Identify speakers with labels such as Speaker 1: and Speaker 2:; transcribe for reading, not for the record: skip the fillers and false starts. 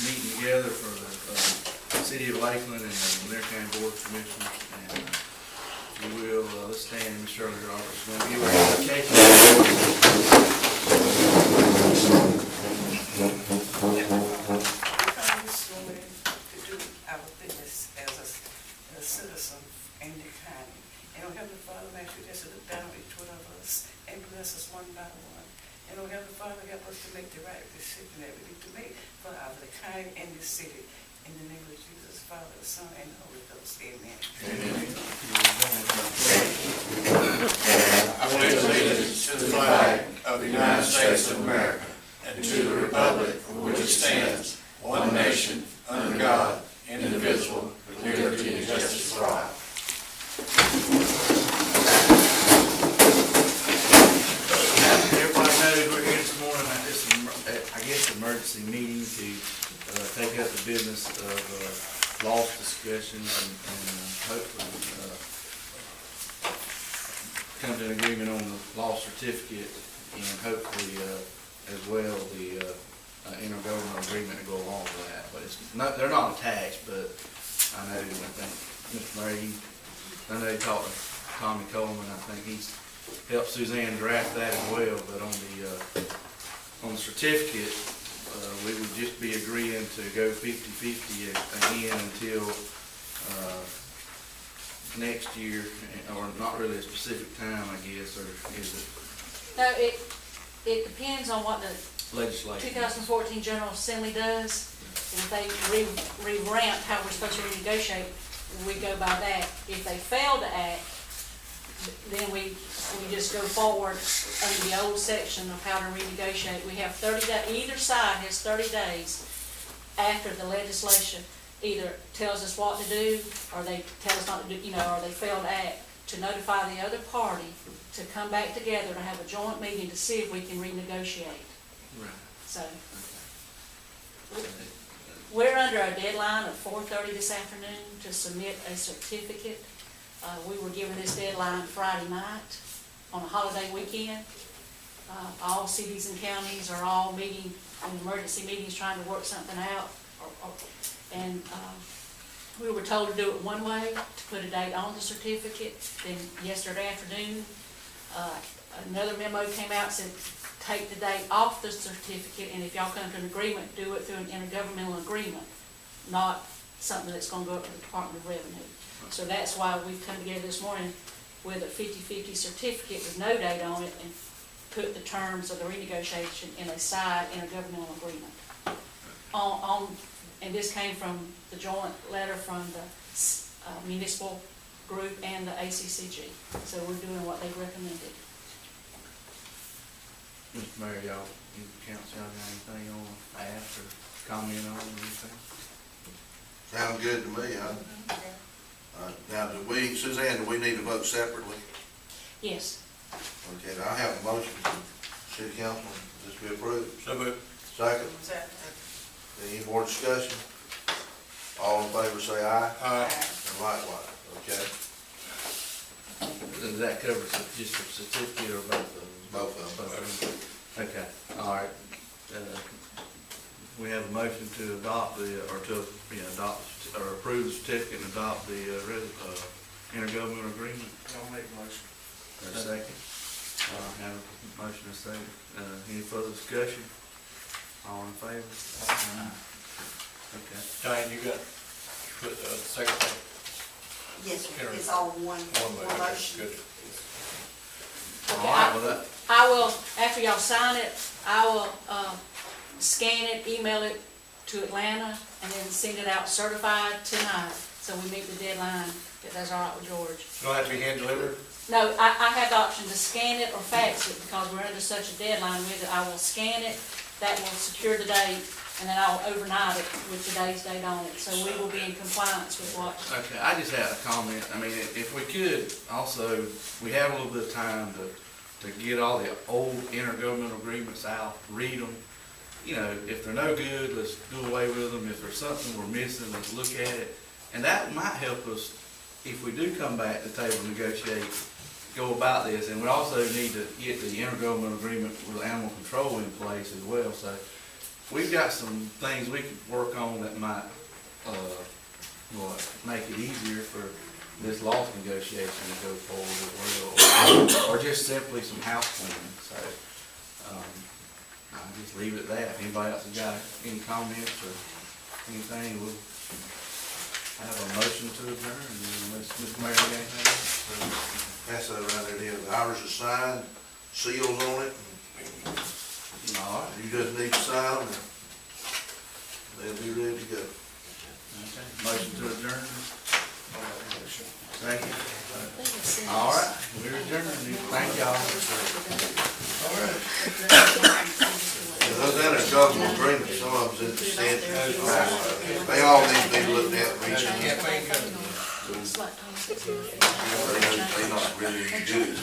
Speaker 1: meeting together for the City of Lakeland and the Lanier County Board of Commissioners. And if you will, let's stand, Ms. Shirley Roberts. We're going to give her an application.
Speaker 2: Citizen in the county. And oh Heavenly Father, I ask you just to look down on each one of us and bless us one by one. And oh Heavenly Father, help us to make the right decision that we need to make for the county and the city. In the name of Jesus, Father, the Son, and the Holy Ghost. Amen.
Speaker 3: Amen. I pledge allegiance to the flag of the United States of America and to the republic for which it stands, one nation, under God, indivisible, with liberty and justice for all.
Speaker 1: Everybody knows we're here this morning at this, I guess, emergency meeting to take up the business of loss discussions and hopefully come to an agreement on the loss certificate and hopefully as well the intergovernmental agreement to go along with that. But it's not, they're not attached, but I think Mr. Murray, I know he talked to Tommy Coleman. I think he's helped Suzanne draft that as well. But on the certificate, we would just be agreeing to go 50-50 again until next year, or not really a specific time, I guess, or is it?
Speaker 4: No, it depends on what the
Speaker 1: Legislation.
Speaker 4: 2014 General Assembly does. And if they re-ramp how we're supposed to renegotiate, we go by that. If they fail to act, then we just go forward under the old section of how to renegotiate. We have 30 days, either side has 30 days after the legislation either tells us what to do, or they tell us not to do, or they fail to act, to notify the other party to come back together to have a joint meeting to see if we can renegotiate.
Speaker 1: Right.
Speaker 4: So we're under a deadline of 4:30 this afternoon to submit a certificate. We were given this deadline Friday night on a holiday weekend. All cities and counties are all meeting in emergency meetings trying to work something out. And we were told to do it one way, to put a date on the certificate. Then yesterday afternoon, another memo came out, said take the date off the certificate, and if y'all come to an agreement, do it through an intergovernmental agreement, not something that's going to go up to the Department of Revenue. So that's why we've come together this morning with a 50-50 certificate with no date on it, and put the terms of the renegotiation in a side intergovernmental agreement. And this came from the joint letter from the municipal group and the ACCG. So we're doing what they recommended.
Speaker 1: Mr. Mayor, y'all, you council, y'all got anything on ask or comment on or anything?
Speaker 5: Sounds good to me, huh? Now, Suzanne, do we need to vote separately?
Speaker 4: Yes.
Speaker 5: Okay, now I have a motion from City Council, this be approved.
Speaker 3: So moved.
Speaker 5: Second. Any more discussion? All in favor say aye.
Speaker 3: Aye.
Speaker 5: And likewise, okay?
Speaker 1: Does that cover just the certificate or both of them?
Speaker 5: Both of them.
Speaker 1: Okay, all right. We have a motion to adopt or approve the certificate and adopt the intergovernmental agreement.
Speaker 3: I'll make a motion.
Speaker 1: There's a second. Have a motion and a second. Any further discussion? All in favor? Okay.
Speaker 3: Diane, you got, put the second thing.
Speaker 6: Yes, sir. It's all one motion.
Speaker 3: Good.
Speaker 1: All
Speaker 4: Okay,
Speaker 1: right, well, that,
Speaker 4: I will, after y'all sign it, I will scan it, email it to Atlanta, and then send it out certified tonight, so we meet the deadline, if that's all right with George.
Speaker 3: Don't have to be hand delivered?
Speaker 4: No, I have the option to scan it or fax it, because we're under such a deadline with it. I will scan it, that will secure the date, and then I'll overnight it with today's date on it, so we will be in compliance with what.
Speaker 1: okay, I just had a comment. I mean, if we could, also, we have a little bit of time to get all the old intergovernmental agreements out, read them. You know, if they're no good, let's do away with them. If there's something we're missing, let's look at it. And that might help us, if we do come back to the table and negotiate, go about this. And we also need to get the intergovernmental agreement with animal control in place as well. So we've got some things we could work on that might, make it easier for this loss negotiation to go forward as well, or just simply some house cleaning, so, I'll just leave it at that. If anybody else has got any comments or anything, we'll have a motion to adjourn, unless Mr. Mayor got anything else.
Speaker 5: Pass that around there, the hours are signed, seals on it,
Speaker 1: All right.
Speaker 5: you just need to sign them, and they'll be ready to go.
Speaker 1: Okay. Motion to adjourn. Second.
Speaker 4: All
Speaker 1: All right, we're adjourned. Thank y'all.
Speaker 5: Those intergovernmental agreements, some of them's in the Senate, they all need to be looked at, reaching out. They're not really good.